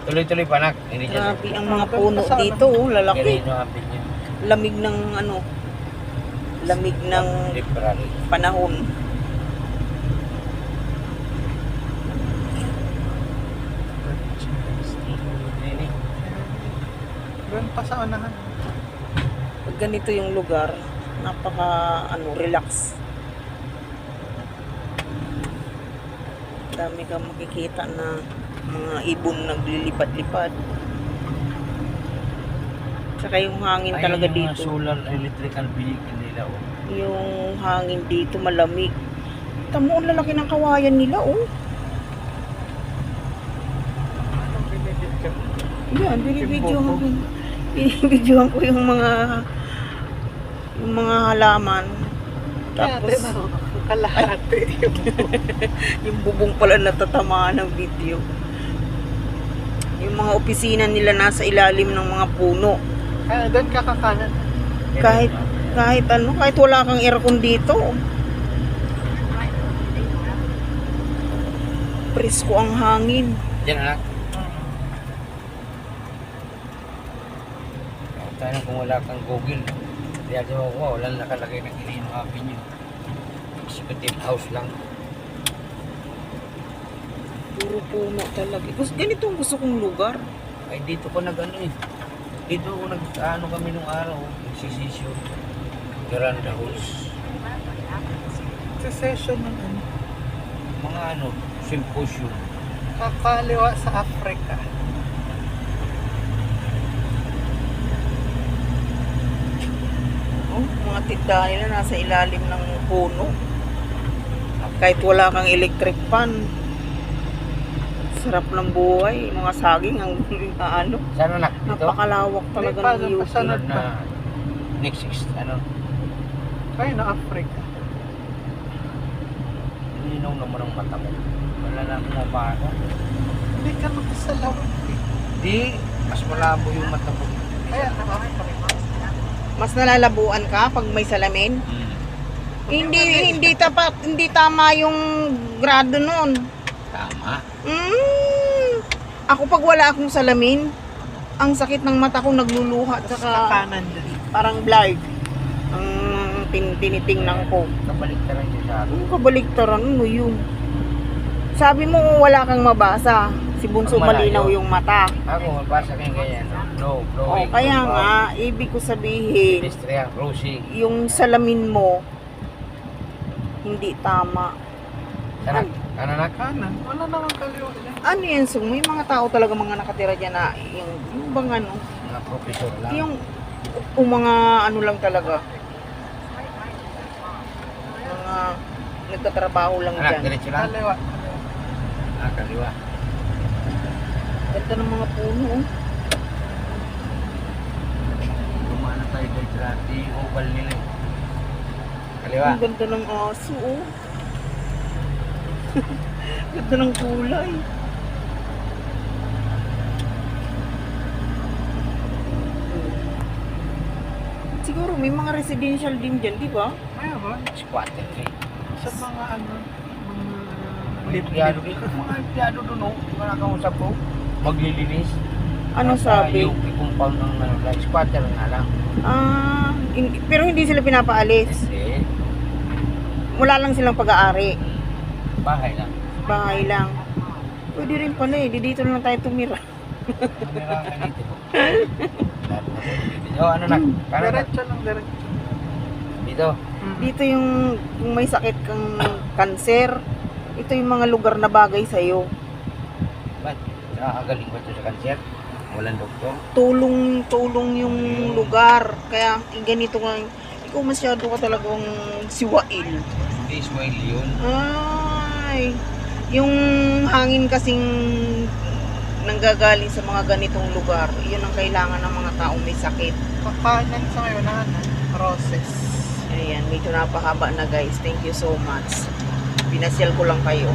Tuloy-tuloy pa nak. Hindi siya. Grabe ang mga puno dito, oh, lalaki. Ganito ang hapit niya. Lamig ng ano, lamig ng Temporary. panahon. Doon pa sa unahan. Pag ganito yung lugar, napaka ano, relax. Dami kang makikita na mga ibon naglilipad-lipad. Tsaka yung hangin talaga Yung dito. solar electrical vehicle nila. Oh. Yung hangin dito malamig. Tamo, ang lalaki ng kawayan nila, oh. Anong binibig ka? Yan, binibidyohan ko yung mga halaman. Tapos, Kalahati. yung bubong pala natatamaan ng video. Yung mga opisina nila nasa ilalim ng mga puno. Doon ka kakanan. Kahit wala kang aircon dito. Presko ang hangin. Diyan anak. Tanong kung wala kang Google. Diyan mo ko, wala nakalagay ng Quirino Avenue. Executive house lang. Puro puno talaga. Ganito ang gusto kong lugar. Ay dito ko nag-ano eh. Dito ko nag-ano kami nung araw. Nagsisisyo. Garanda house. Sa session ng ano. Mga ano, symposium. Kakaliwa sa Africa. Oh, mga tindahan nila nasa ilalim ng puno. Kahit wala kang electric fan. Sarap ng buhay. Mga saging ang ano. Sana anak dito? Napakalawak talaga ng UP. Sunod na next ano. Ay, na Africa. Linaw naman ang mata mo. Wala na akong mabasa. Hindi ka makasalaw. Di, mas malabo yung mata mo. Ayan, na Africa. Mas nalalabuan ka pag may salamin? Hindi tama yung grado nun. Tama. Ako pag wala akong salamin, ang sakit ng mata ko nagluluha at Sa saka kanan din. parang blind. Ang tinitingnan ko. Kabaliktaran niya sa akin. Ano kabaliktaran mo yun? Sabi mo wala kang mabasa. Si Bunso Ang malayo. malinaw yung mata. Ako, mabasa kayo ganyan. No, O blowing. kaya nga, ibig ko sabihin, Pedestrian crossing. yung salamin mo, hindi tama. Sana, anak. Kanan. Wala naman kaliwa yan. Ano yan, Sung? May mga tao talaga mga nakatira dyan na yung bang ano, Mga professor lang. yung mga ano lang talaga. Mga nagtatrabaho lang Anak, dyan. diretso lang. Kaliwa. Kaliwa. Ganda ng mga puno. Oh. Lumana tayo kay Trati. Oval nila eh. Kaliwa. Ang ganda ng aso. Oh. Ganda ng kulay. Siguro may mga residential din dyan, di ba? Mayroon. Squatter eh. Sa mga ano. Mga Empleyado dito. Mga empleyado doon oh. Di ba nakausap ko? Maglilinis. Ano sabi? Yung compound ng ano lang. Squatter nga lang. Pero hindi sila pinapaalis. Hindi. Wala lang silang pag-aari. Bahay lang. Bahay lang. Pwede rin pala eh. Dito na lang tayo tumira. Tumira ka dito. Oh, ano na? Paano na? diretso lang, diretso. Dito. Dito yung kung may sakit kang kanser, ito yung mga lugar na bagay sa'yo. Ba't? Nakakagaling ba ito sa kanser? Walang doktor? Tulong yung lugar. Kaya ganito nga, ikaw masyado ka talagang siwail. Hindi, smile yun. Ay, yung hangin kasing nanggagaling sa mga ganitong lugar, yun ang kailangan ng mga taong may sakit. Kakanan sa ngayon na ano. Roses. Ayan, medyo napahaba na guys. Thank you so much. Pinasyal ko lang kayo.